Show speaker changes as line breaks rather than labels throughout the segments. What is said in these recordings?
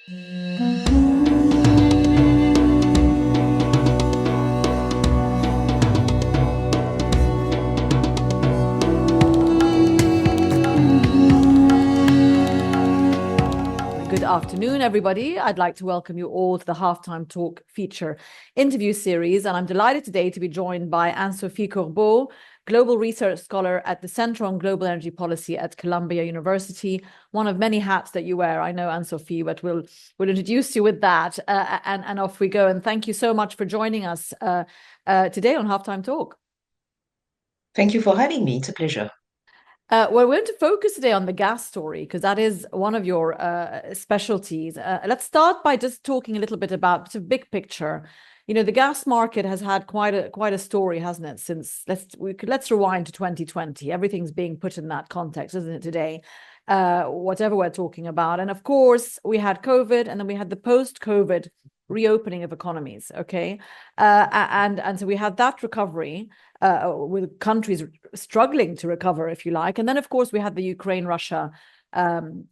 Good afternoon, everybody. I'd like to welcome you all to the Halftime Talk feature interview series. And I'm delighted today to be joined by Anne-Sophie Corbeau, Global Research Scholar at the Center on Global Energy Policy at Columbia University. One of many hats that you wear, I know, Anne-Sophie, but we'll introduce you with that. And off we go. And thank you so much for joining us today on Halftime Talk.
Thank you for having me. It's a pleasure.
Well, we're going to focus today on the gas story because that is one of your specialties. Let's start by just talking a little bit about the big picture. You know, the gas market has had quite a story, hasn't it? Since let's rewind to 2020. Everything's being put in that context, isn't it? Today, whatever we're talking about, and of course we had COVID, and then we had the post-COVID reopening of economies. Okay, and so we had that recovery. With countries struggling to recover, if you like. And then, of course, we had the Ukraine-Russia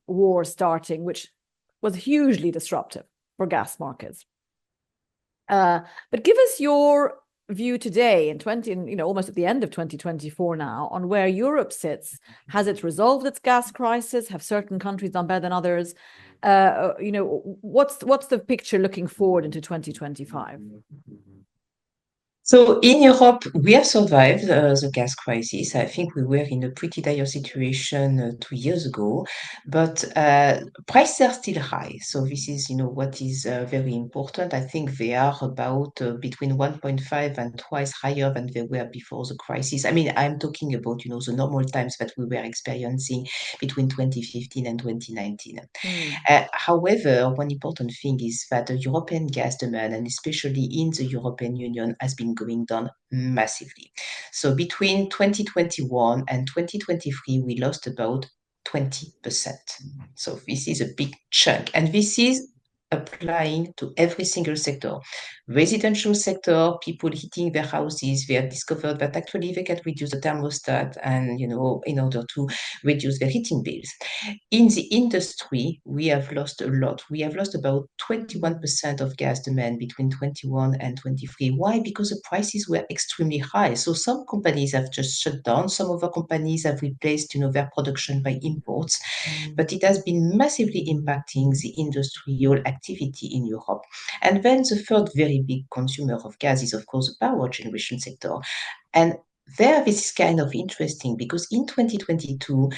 war starting, which was hugely disruptive for gas markets. But give us your view today almost at the end of 2024 now, on where Europe sits. Has it resolved its gas crisis? Have certain countries done better than others? What's the picture looking forward into 2025?
So in Europe, we have survived the gas crisis. I think we were in a pretty dire situation 2 years ago, but prices are still high. So this is, what is very important. I think they are about between 1.5 and twice higher than they were before the crisis. I mean, I'm talking about, the normal times that we were experiencing between 2015 and 2019. However, one important thing is that the European gas demand, and especially in the European Union, has been going down massively. So between 2021 and 2023, we lost about 20%. So this is a big chunk. And this is applying to every single sector. Residential sector, people heating their houses, they have discovered that actually they can reduce the thermostat and, in order to reduce their heating bills. In the industry, we have lost a lot. We have lost about 21% of gas demand between 21 and 23. Why? Because the prices were extremely high. So some companies have just shut down. Some other companies have replaced, their production by imports. But it has been massively impacting the industrial activity in Europe. And then the third very big consumer of gas is, of course, the power generation sector. And there, this is kind of interesting because in 2022,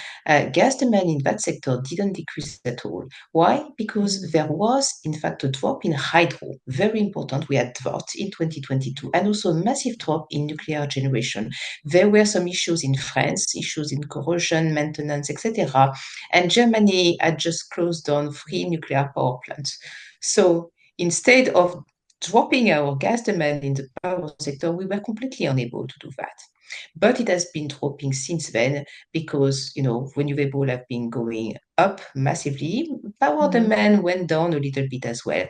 gas demand in that sector didn't decrease at all. Why? Because there was, in fact, a drop in hydro. Very important. We had drought in 2022 and also a massive drop in nuclear generation. There were some issues in France, issues in corrosion, maintenance, etc. And Germany had just closed down 3 nuclear power plants. So instead of dropping our gas demand in the power sector, we were completely unable to do that. But it has been dropping since then because, renewable have been going up massively. Power demand went down a little bit as well.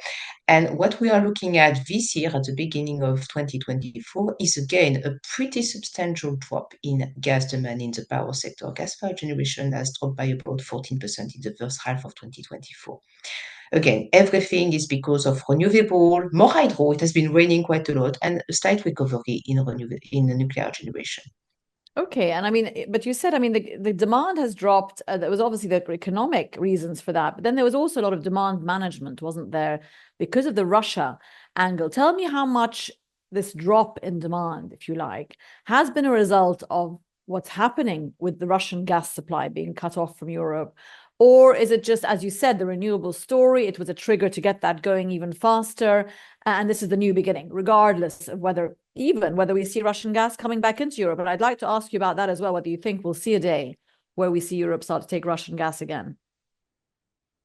And what we are looking at this year at the beginning of 2024 is again a pretty substantial drop in gas demand in the power sector. Gas-fired generation has dropped by about 14% in the first half of 2024. Again, everything is because of renewable, more hydro. It has been raining quite a lot, and a slight recovery in the nuclear generation.
Okay, and I mean, but you said, I mean, the demand has dropped. There was obviously the economic reasons for that, but then there was also a lot of demand management, wasn't there, because of the Russia angle. Tell me how much this drop in demand, if you like, has been a result of what's happening with the Russian gas supply being cut off from Europe. Or is it just, as you said, the renewable story? It was a trigger to get that going even faster. And this is the new beginning, regardless of whether we see Russian gas coming back into Europe. And I'd like to ask you about that as well, whether you think we'll see a day where we see Europe start to take Russian gas again.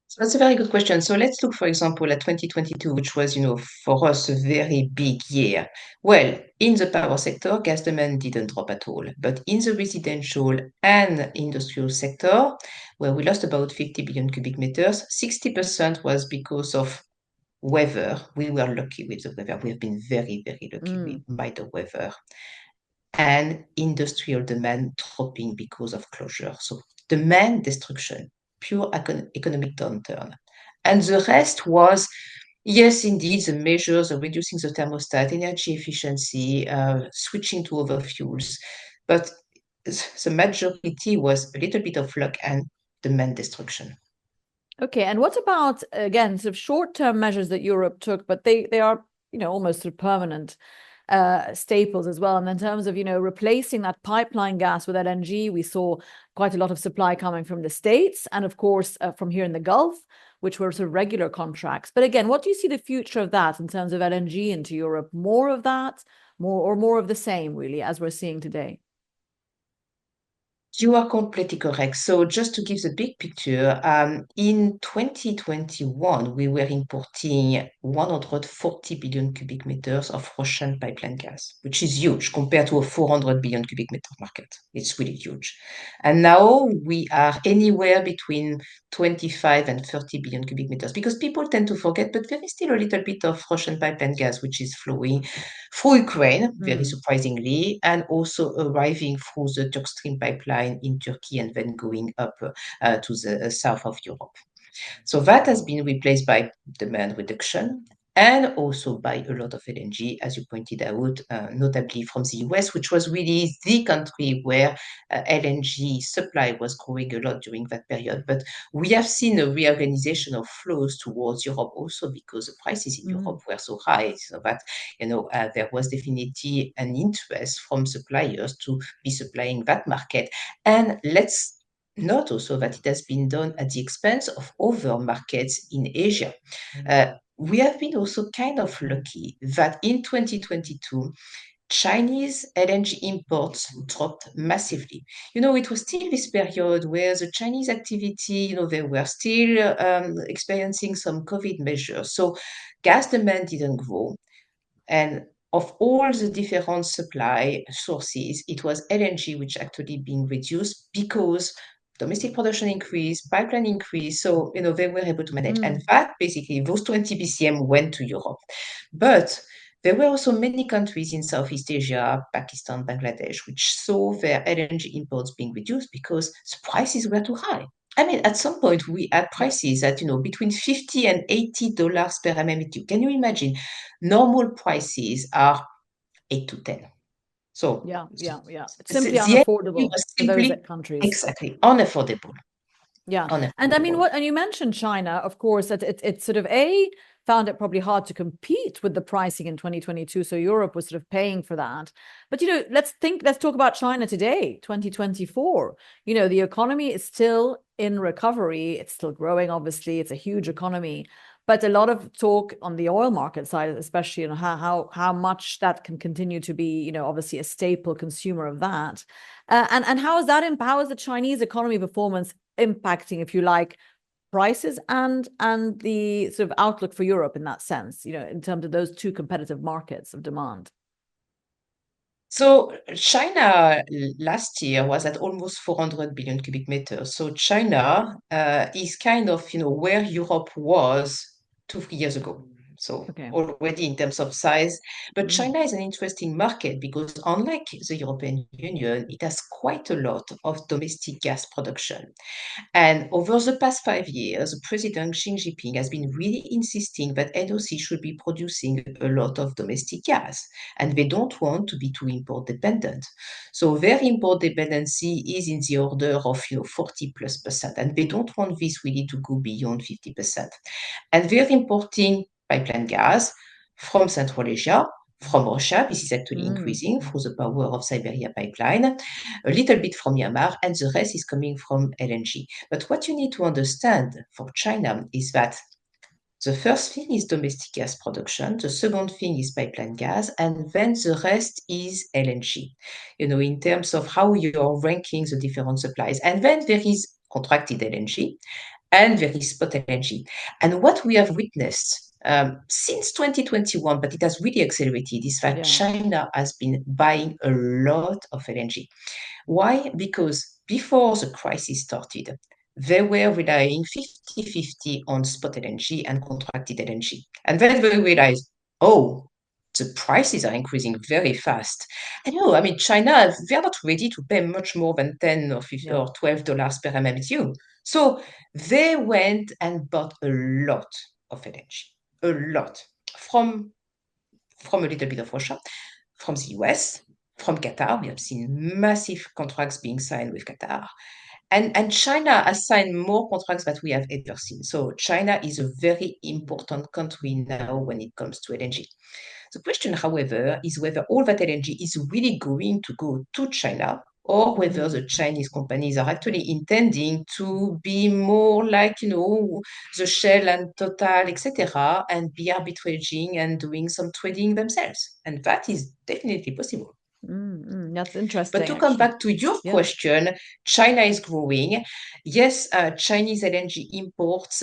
So that's a very good question. So let's look, for example, at 2022, which was, for us a very big year. Well, in the power sector, gas demand didn't drop at all. But in the residential and industrial sector, where we lost about 50 billion cubic meters, 60% was because of weather. We were lucky with the weather. We have been very, very lucky by the weather. And industrial demand dropping because of closure. So demand destruction, pure economic downturn. And the rest was, yes, indeed, the measures of reducing the thermostat, energy efficiency, switching to other fuels. But the majority was a little bit of luck and demand destruction.
Okay, and what about again sort of short-term measures that Europe took, but they are almost sort of permanent staples as well. And in terms of replacing that pipeline gas with LNG, we saw quite a lot of supply coming from the States and of course from here in the Gulf, which were sort of regular contracts. But again, what do you see the future of that in terms of LNG into Europe? More of that, more of the same, really, as we're seeing today?
You are completely correct. So just to give the big picture, in 2021, we were importing 140 billion cubic meters of Russian pipeline gas, which is huge compared to a 400 billion cubic meter market. It's really huge. And now we are anywhere between 25 and 30 billion cubic meters because people tend to forget, but there is still a little bit of Russian pipeline gas, which is flowing through Ukraine, very
Mm.
surprisingly, and also arriving through the Turk Stream pipeline in Turkey and then going up to the south of Europe. So that has been replaced by demand reduction and also by a lot of LNG, as you pointed out, notably from the US, which was really the country where LNG supply was growing a lot during that period. But we have seen a reorganization of flows towards Europe also because the prices in
Mm.
Europe were so high, so that there was definitely an interest from suppliers to be supplying that market. And let's note also that it has been done at the expense of other markets in Asia. We have been also kind of lucky that in 2022, Chinese LNG imports dropped massively. It was still this period where the Chinese activity, they were still experiencing some COVID measures. So gas demand didn't grow. And of all the different supply sources, it was LNG which actually being reduced because domestic production increased, pipeline increased. So, they were able to manage. And
Mm.
that basically, those 20 BCM went to Europe. But there were also many countries in Southeast Asia, Pakistan, Bangladesh, which saw their LNG imports being reduced because the prices were too high. I mean, at some point, we had prices at, between 50 and $80 per MMBtu. Can you imagine? Normal prices are 8 to 10. So
Yeah. It's simply
the energy
unaffordable
was
for those
simply
countries.
exactly unaffordable.
Yeah. And I mean,
Unaffordable.
and you mentioned China, of course, that it sort of found it probably hard to compete with the pricing in 2022. So Europe was sort of paying for that. But, let's talk about China today, 2024. The economy is still in recovery. It's still growing, obviously. It's a huge economy. But a lot of talk on the oil market side, especially, how much that can continue to be, obviously a staple consumer of that. And how is the Chinese economy performance impacting, if you like, prices and the sort of outlook for Europe in that sense, in terms of those two competitive markets of demand?
So China last year was at almost 400 billion cubic meters. So China is kind of, where Europe was 2, 3 years ago. So
Okay.
already in terms of size. But
Mm.
China is an interesting market because unlike the European Union, it has quite a lot of domestic gas production. And over the past 5 years, President Xi Jinping has been really insisting that NOC should be producing a lot of domestic gas, and they don't want to be too import dependent. So their import dependency is in the order of 40+%, and they don't want this really to go beyond 50%. And they're importing pipeline gas from Central Asia, from Russia. This is actually
Mm.
increasing through the power of Siberia pipeline, a little bit from Myanmar, and the rest is coming from LNG. But what you need to understand for China is that the first thing is domestic gas production, the second thing is pipeline gas, and then the rest is LNG, in terms of how you're ranking the different supplies. And then there is contracted LNG, and very spot LNG. And what we have witnessed since 2021, but it has really accelerated, is that
Yeah.
China has been buying a lot of LNG. Why? Because before the crisis started, they were relying 50-50 on spot LNG and contracted LNG. And then they realized, oh, the prices are increasing very fast. And I mean, China, they're not ready to pay much more than 10 or 15
Yeah.
or $12 per MMBTU. So they went and bought a lot of LNG, a lot, from a little bit of Russia, from the US, from Qatar. We have seen massive contracts being signed with Qatar. And China has signed more contracts than we have ever seen. So China is a very important country now when it comes to LNG. The question, however, is whether all that LNG is really going to go to China, or whether the Chinese companies are actually intending to be more like, the Shell and Total, etc., and be arbitraging and doing some trading themselves. And that is definitely possible.
That's
But
interesting,
to come
actually.
back to your
Yeah.
question, China is growing. Yes, Chinese LNG imports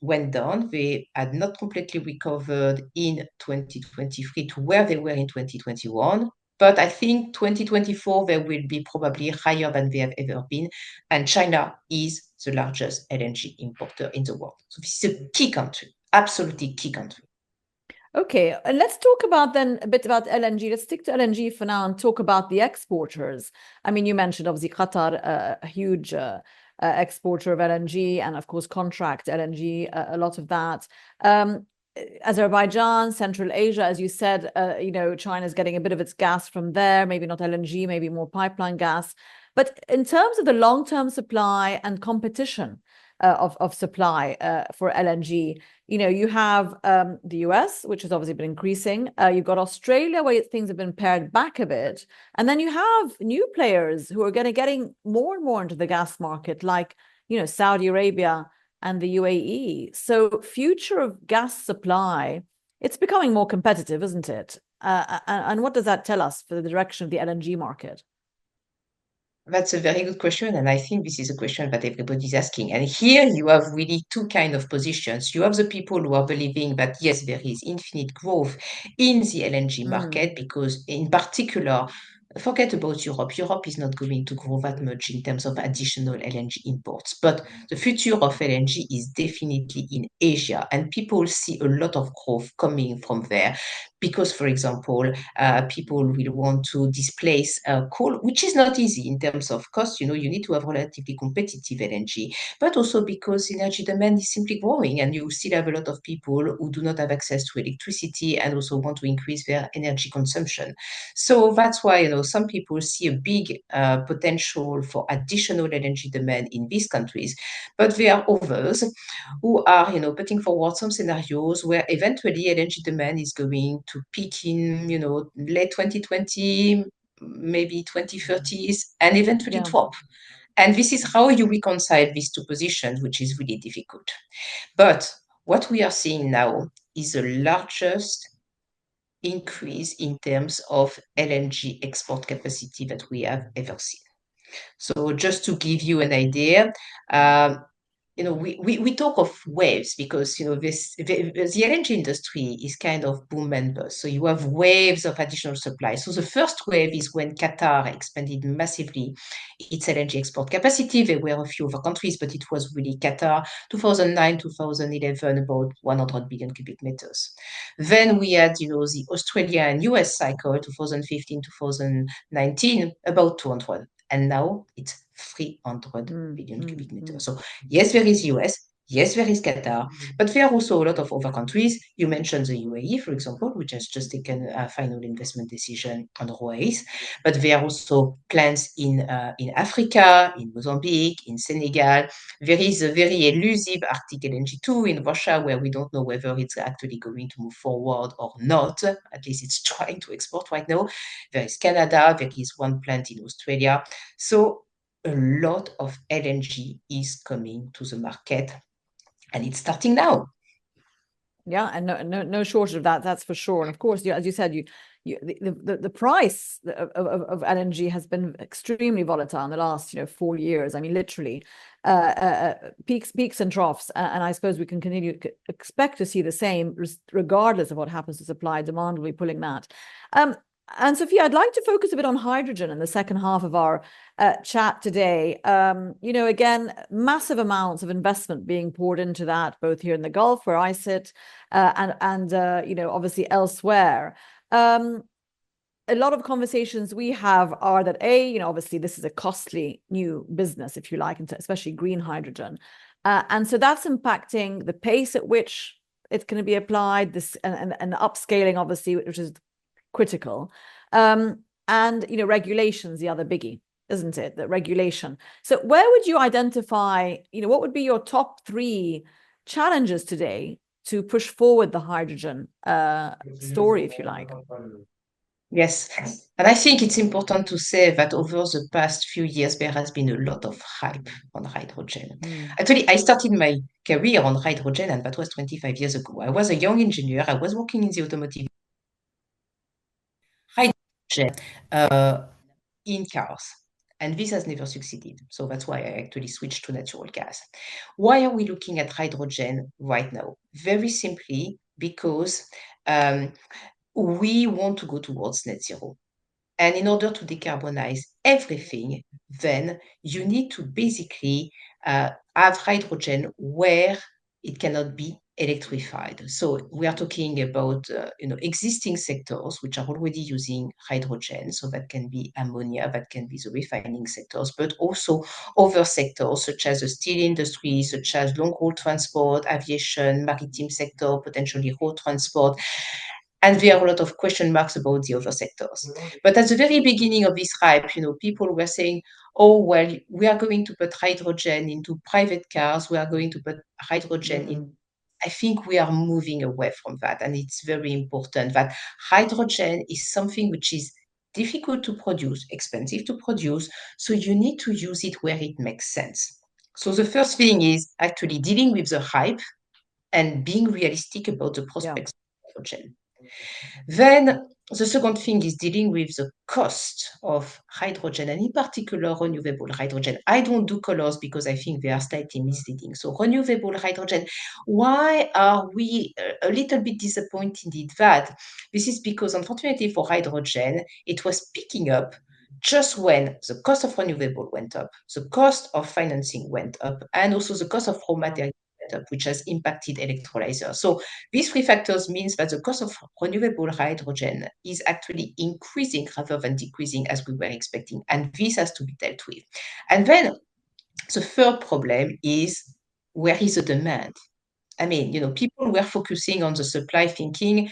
went down. They had not completely recovered in 2023 to where they were in 2021. But I think 2024, they will be probably higher than they have ever been. And China is the largest LNG importer in the world. So this is a key country, absolutely key country.
Okay, and let's talk about then a bit about LNG. Let's stick to LNG for now and talk about the exporters. I mean, you mentioned obviously Qatar, a huge exporter of LNG, and of course contract LNG, a lot of that. Azerbaijan, Central Asia, as you said, China's getting a bit of its gas from there, maybe not LNG, maybe more pipeline gas. But in terms of the long-term supply and competition of supply for LNG, you have the US, which has obviously been increasing. You've got Australia, where things have been pared back a bit. And then you have new players who are getting more and more into the gas market, like, Saudi Arabia and the UAE. So future of gas supply, it's becoming more competitive, isn't it? And what does that tell us for the direction of the LNG market?
That's a very good question, and I think this is a question that everybody's asking. And here you have really two kind of positions. You have the people who are believing that yes, there is infinite growth in the LNG market because, in particular, forget about Europe. Europe is not going to grow that much in terms of additional LNG imports, but the future of LNG is definitely in Asia, and people see a lot of growth coming from there. Because, for example, people will want to displace coal, which is not easy in terms of cost. You need to have relatively competitive LNG, but also because energy demand is simply growing, and you still have a lot of people who do not have access to electricity and also want to increase their energy consumption. So that's why some people see a big potential for additional LNG demand in these countries, but there are others who are putting forward some scenarios where eventually LNG demand is going to peak in late 2020, maybe 2030s, and eventually
Yeah.
drop. And this is how you reconcile these two positions, which is really difficult. But what we are seeing now is the largest increase in terms of LNG export capacity that we have ever seen. So just to give you an idea, we talk of waves because the LNG industry is kind of boom and bust. So you have waves of additional supply. So the first wave is when Qatar expanded massively its LNG export capacity. There were a few other countries, but it was really Qatar. 2009, 2011, about 100 billion cubic meters. Then we had the Australia and US cycle, 2015, 2019, about 200. And now it's 300 billion cubic meters. So yes, there is US, yes, there is Qatar, but there are also a lot of other countries. You mentioned the UAE, for example, which has just taken a final investment decision on Ruwais, but there are also plans in Africa, in Mozambique, in Senegal. There is a very elusive Arctic LNG 2 in Russia, where we don't know whether it's actually going to move forward or not. At least it's trying to export right now. There is Canada, there is one plant in Australia. So a lot of LNG is coming to the market, and it's starting now.
Yeah, and no shortage of that. That's for sure. And of course, as you said, the price of LNG has been extremely volatile in the last 4 years. I mean, literally, peaks and troughs. And I suppose we can continue to expect to see the same, regardless of what happens to supply. Demand will be pulling that. And Sophia, I'd like to focus a bit on hydrogen in the second half of our chat today. Again, massive amounts of investment being poured into that, both here in the Gulf, where I sit, and obviously elsewhere. A lot of conversations we have are that obviously this is a costly new business, if you like, especially green hydrogen. And so that's impacting the pace at which it's going to be applied, this and upscaling, obviously, which is critical. And regulation's the other biggie, isn't it? That regulation. So where would you identify, what would be your top 3 challenges today to push forward the hydrogen story, if you like?
Yes, and I think it's important to say that over the past few years, there has been a lot of hype on hydrogen. Actually, I started my career on hydrogen, and that was 25 years ago. I was a young engineer. I was working in the automotive hydrogen in cars, and this has never succeeded. So that's why I actually switched to natural gas. Why are we looking at hydrogen right now? Very simply because we want to go towards net zero. And in order to decarbonize everything, then you need to basically have hydrogen where it cannot be electrified. So we are talking about existing sectors which are already using hydrogen. So that can be ammonia, that can be the refining sectors, but also other sectors such as the steel industry, such as long-haul transport, aviation, maritime sector, potentially road transport. And there are a lot of question marks about the other sectors. But at the very beginning of this hype, people were saying, oh, well, we are going to put hydrogen into private cars. We are going to put hydrogen in. I think we are moving away from that. And it's very important that hydrogen is something which is difficult to produce, expensive to produce. So you need to use it where it makes sense. So the first thing is actually dealing with the hype and being realistic about the prospects of hydrogen. Then the second thing is dealing with the cost of hydrogen, and in particular renewable hydrogen. I don't do colors because I think they are slightly misleading. So renewable hydrogen, why are we a little bit disappointed in that? This is because unfortunately for hydrogen, it was picking up just when the cost of renewable went up, the cost of financing went up, and also the cost of raw material went up, which has impacted electrolyzers. So these 3 factors means that the cost of renewable hydrogen is actually increasing rather than decreasing as we were expecting. And this has to be dealt with. And then the third problem is, where is the demand? I mean, people were focusing on the supply, thinking,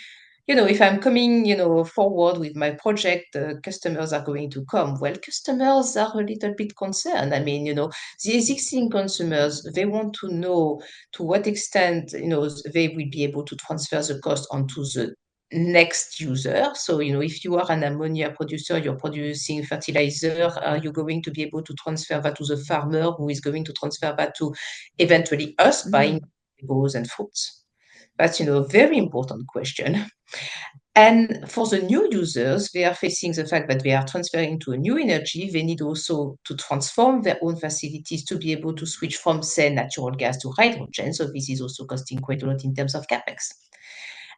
if I'm coming, forward with my project, customers are going to come. Well, customers are a little bit concerned. I mean, the existing consumers, they want to know to what extent, they will be able to transfer the cost onto the next user. So, if you are an ammonia producer, you're producing fertilizer, are you going to be able to transfer that to the farmer who is going to transfer that to eventually us buying vegetables and fruits? That's, a very important question. And for the new users, they are facing the fact that they are transferring to a new energy. They need also to transform their own facilities to be able to switch from, say, natural gas to hydrogen. So this is also costing quite a lot in terms of capex.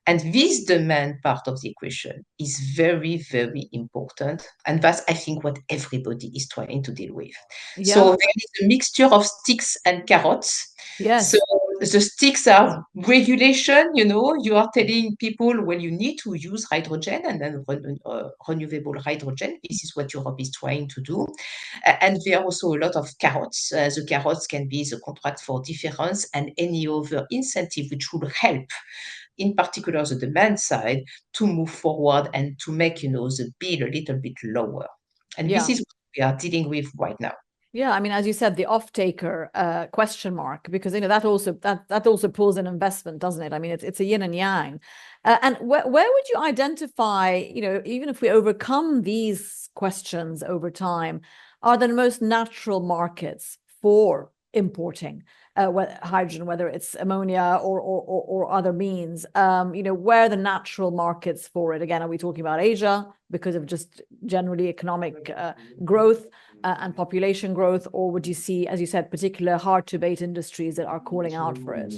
And this demand part of the equation is very, very important. And that's, I think, what everybody is trying to deal with.
Yeah.
So there is a mixture of sticks and carrots.
Yes.
So the sticks are regulation, you are telling people, well, you need to use hydrogen and then renewable hydrogen. This is what Europe is trying to do. And there are also a lot of carrots. The carrots can be the contract for difference and any other incentive which would help, in particular the demand side, to move forward and to make, the bill a little bit lower. And this is what we are dealing with right now.
Yeah, I mean, as you said, the off-taker question mark, because that also pulls an investment, doesn't it? I mean, it's a yin and yang. And where would you identify, even if we overcome these questions over time, are the most natural markets for importing hydrogen, whether it's ammonia or other means? Where the natural markets for it? Again, are we talking about Asia because of just generally economic growth and population growth, or would you see, as you said, particular hard to abate industries that are calling out for it?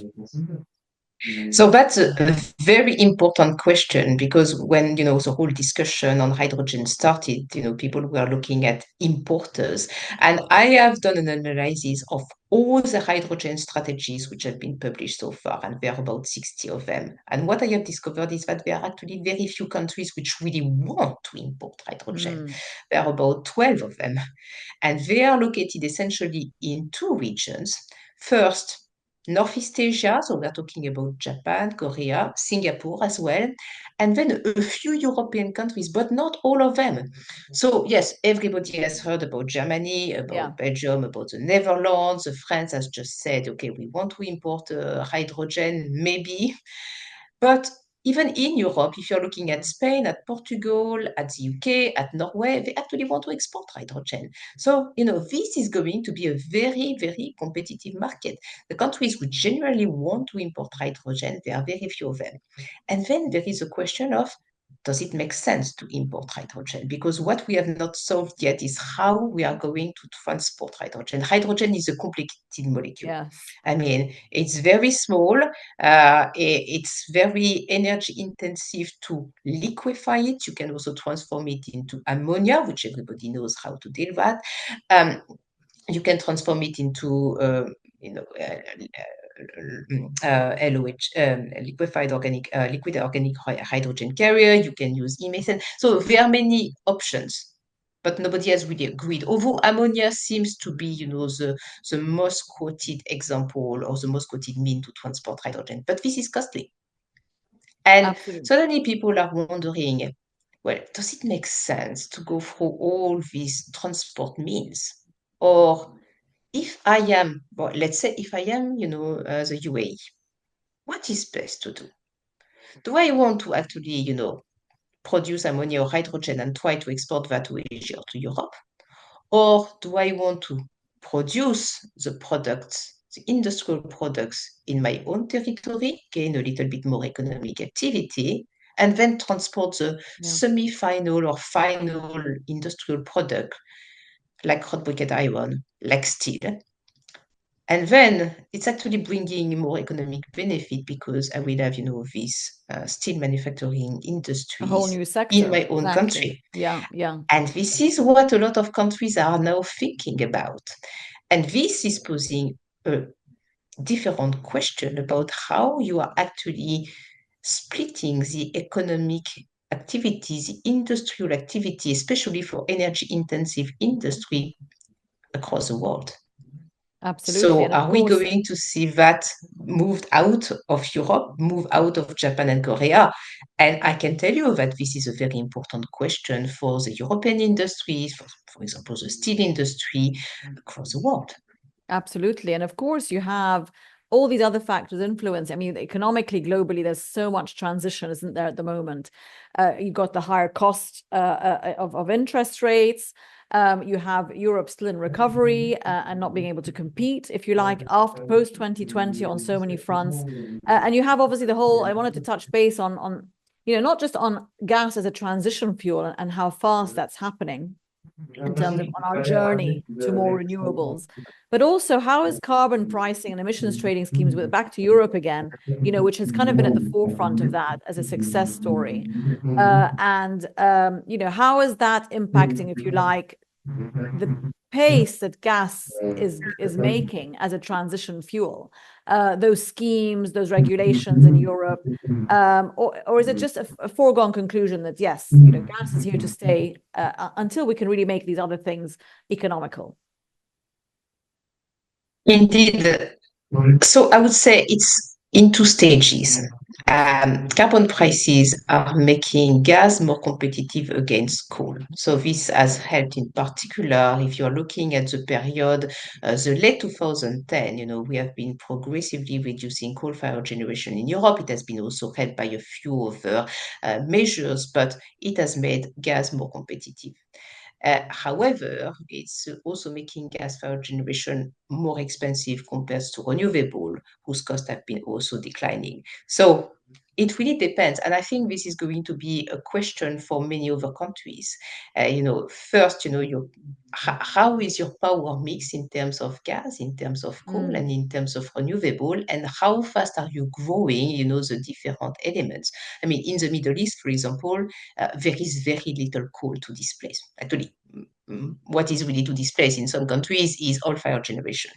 So that's a very important question because when, the whole discussion on hydrogen started, people were looking at importers. And I have done an analysis of all the hydrogen strategies which have been published so far, and there are about 60 of them. And what I have discovered is that there are actually very few countries which really want to import hydrogen.
Mm,
There are about 12 of them. And they are located essentially in two regions. First, Northeast Asia, so we're talking about Japan, Korea, Singapore as well, and then a few European countries, but not all of them. So yes, everybody has heard about Germany,
yeah,
about Belgium, about the Netherlands. France has just said, okay, we want to import hydrogen, maybe. But even in Europe, if you're looking at Spain, at Portugal, at the UK, at Norway, they actually want to export hydrogen. So, this is going to be a very, very competitive market. The countries who generally want to import hydrogen, there are very few of them. And then there is a question of, does it make sense to import hydrogen? Because what we have not solved yet is how we are going to transport hydrogen. Hydrogen is a complicated molecule.
yes,
I mean, it's very small. It's very energy intensive to liquefy it. You can also transform it into ammonia, which everybody knows how to deal with that. Um, you can transform it into you know, LOH, liquid organic hydrogen carrier. You can use e-methane. So there are many options, but nobody has really agreed. Although ammonia seems to be, the most quoted example or the most quoted mean to transport hydrogen, but this is costly. And
absolutely.
suddenly people are wondering, well, does it make sense to go through all these transport means? Or if I am, well, let's say if I am, the UAE, what is best to do? Do I want to actually, produce ammonia or hydrogen and try to export that to Asia or to Europe? Or do I want to produce the products, the industrial products in my own territory, gain a little bit more economic activity, and then transport the
Yeah.
semi-final or final industrial product like hot briquette iron, like steel? And then it's actually bringing more economic benefit because I will have, this steel manufacturing
A whole
industries
new
in
sector.
my own
Exactly.
country.
Yeah, yeah,
And this is what a lot of countries are now thinking about. And this is posing a different question about how you are actually splitting the economic activities, the industrial activity, especially for energy intensive industry across the world.
absolutely.
So
And of
are we
course,
going to see that moved out of Europe, move out of Japan and Korea? And I can tell you that this is a very important question for the European industries, for example, the steel industry across the world.
absolutely. And of course, you have all these other factors influence. I mean, economically, globally, there's so much transition, isn't there, at the moment? You've got the higher cost of interest rates. You have Europe still in recovery and not being able to compete, if you like, after post 2020 on so many fronts. And you have obviously the whole, I wanted to touch base on, not just on gas as a transition fuel and how fast that's happening in terms of on our journey to more renewables, but also how is carbon pricing and emissions trading schemes, with back to Europe again, which has kind of been at the forefront of that as a success story. And how is that impacting, if you like, the pace that gas is making as a transition fuel, those schemes, those regulations in Europe, or is it just a foregone conclusion that yes, gas is here to stay until we can really make these other things economical?
Indeed. So I would say it's in two stages. Carbon prices are making gas more competitive against coal. So this has helped in particular if you're looking at the period, the late 2010, we have been progressively reducing coal-fired generation in Europe. It has been also helped by a few other measures, but it has made gas more competitive. However, it's also making gas-fired generation more expensive compared to renewable, whose costs have been also declining. So It really depends. And I think this is going to be a question for many other countries. First, how is your power mix in terms of gas, in terms of coal,
Mm,
and in terms of renewable, and how fast are you growing, the different elements? I mean, in the Middle East, for example, there is very little coal to displace. Actually, what is really to displace in some countries is oil-fired generation.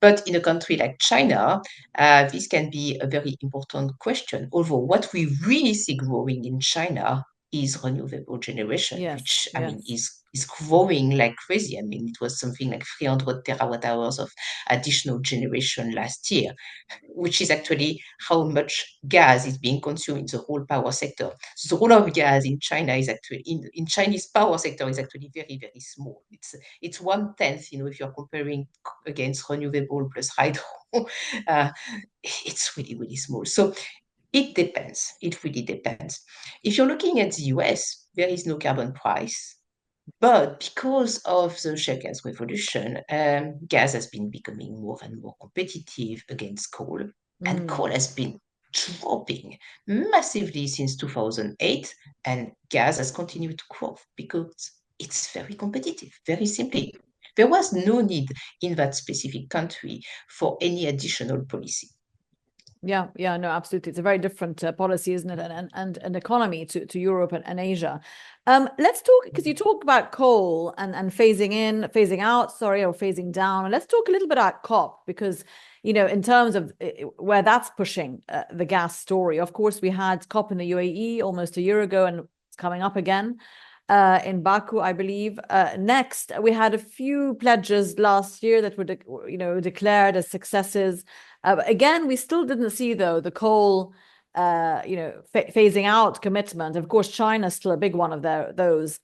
But in a country like China, this can be a very important question. Although what we really see growing in China is renewable generation,
yes,
which I mean
yes.
is growing like crazy. I mean, it was something like 300 terawatt hours of additional generation last year, which is actually how much gas is being consumed in the whole power sector. So the role of gas in China is actually in Chinese power sector is actually very, very small. It's 1/10, if you're comparing against renewable plus hydro, uh, it's really, really small. So it depends. It really depends. If you're looking at the US, there is no carbon price. But because of the shale gas revolution, gas has been becoming more and more competitive against coal, and
Mm,
coal has been dropping massively since 2008, and gas has continued to grow because it's very competitive, very simply. There was no need in that specific country for any additional policy.
yeah, yeah, no, absolutely. It's a very different policy, isn't it? And an economy to Europe and Asia. Let's talk, because you talk about coal and phasing out, sorry, or phasing down. And let's talk a little bit about COP, because, in terms of where that's pushing the gas story. Of course, we had COP in the UAE almost a year ago, and it's coming up again in Baku, I believe. Next, we had a few pledges last year that were, declared as successes. Again, we still didn't see, though, the coal, phasing out commitment. Of course, China is still a big one of those.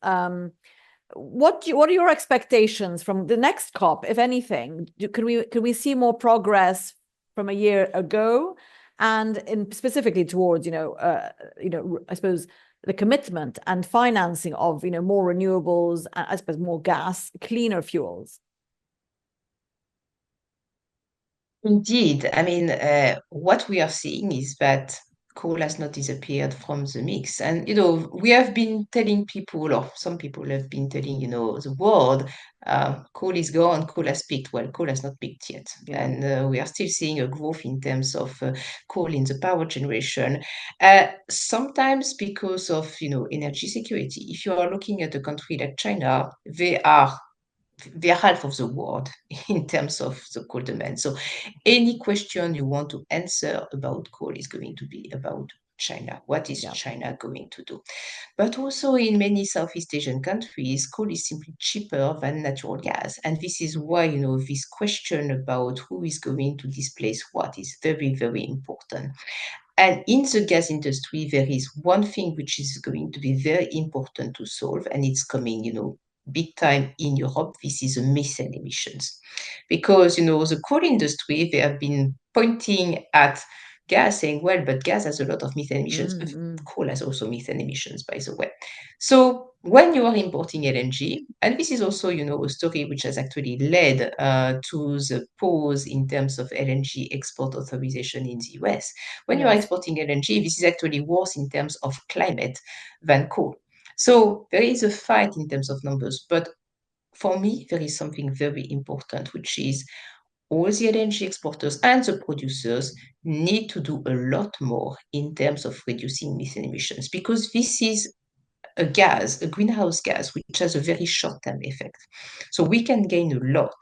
What are your expectations from the next COP, if anything? Can we see more progress from a year ago, and specifically towards, I suppose, the commitment and financing of, more renewables, I suppose more gas, cleaner fuels?
Indeed. I mean, what we are seeing is that coal has not disappeared from the mix. And, we have been telling people, or some people have been telling, the world, coal is gone, coal has peaked. Well, coal has not peaked yet.
Yeah.
And we are still seeing a growth in terms of coal in the power generation. Sometimes because of, energy security. If you are looking at a country like China, they are half of the world in terms of the coal demand. So any question you want to answer about coal is going to be about China. What is
Yeah.
China going to do? But also in many Southeast Asian countries, coal is simply cheaper than natural gas. And this is why, this question about who is going to displace what is very, very important. And in the gas industry, there is one thing which is going to be very important to solve, and it's coming, big time in Europe. This is the methane emissions. Because, the coal industry, they have been pointing at gas saying, well, but gas has a lot of methane emissions. But
Mm-hmm.
coal has also methane emissions, by the way. So when you are importing LNG, and this is also, a story which has actually led to the pause in terms of LNG export authorization in the US. When you are
Yes.
exporting LNG, this is actually worse in terms of climate than coal. So there is a fight in terms of numbers, but for me, there is something very important, which is all the LNG exporters and the producers need to do a lot more in terms of reducing methane emissions, because this is a gas, a greenhouse gas, which has a very short-term effect. So we can gain a lot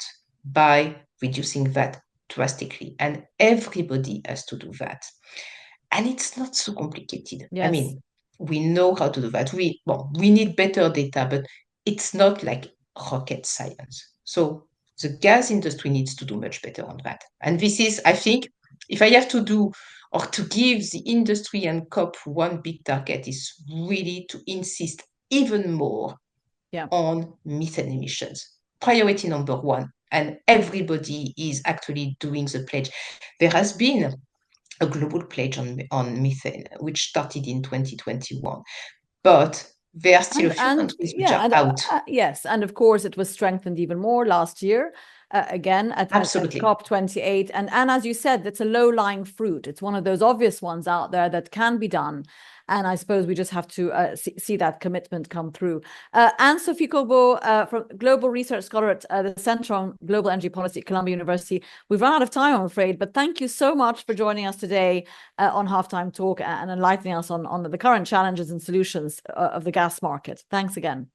by reducing that drastically, and everybody has to do that. And it's not so complicated. I
Yes.
mean, we know how to do that. We need better data, but it's not like rocket science. So the gas industry needs to do much better on that. And this is, I think, if I have to do or to give the industry and COP one big target, is really to insist even more
Yeah.
on methane emissions. Priority number one. And everybody is actually doing the pledge. There has been a global pledge on methane, which started in 2021. But there are still a few
And
countries which
yeah,
are
and
out.
yes, and of course it was strengthened even more last year. again at
Absolutely.
COP28. And as you said, it's a low-lying fruit. It's one of those obvious ones out there that can be done. And I suppose we just have to see that commitment come through. Anne-Sophie Corbeau, from Global Research Scholar at the Center on Global Energy Policy at Columbia University. We've run out of time, I'm afraid, but thank you so much for joining us today on Halftime Talk and enlightening us on the current challenges and solutions of the gas market. Thanks again.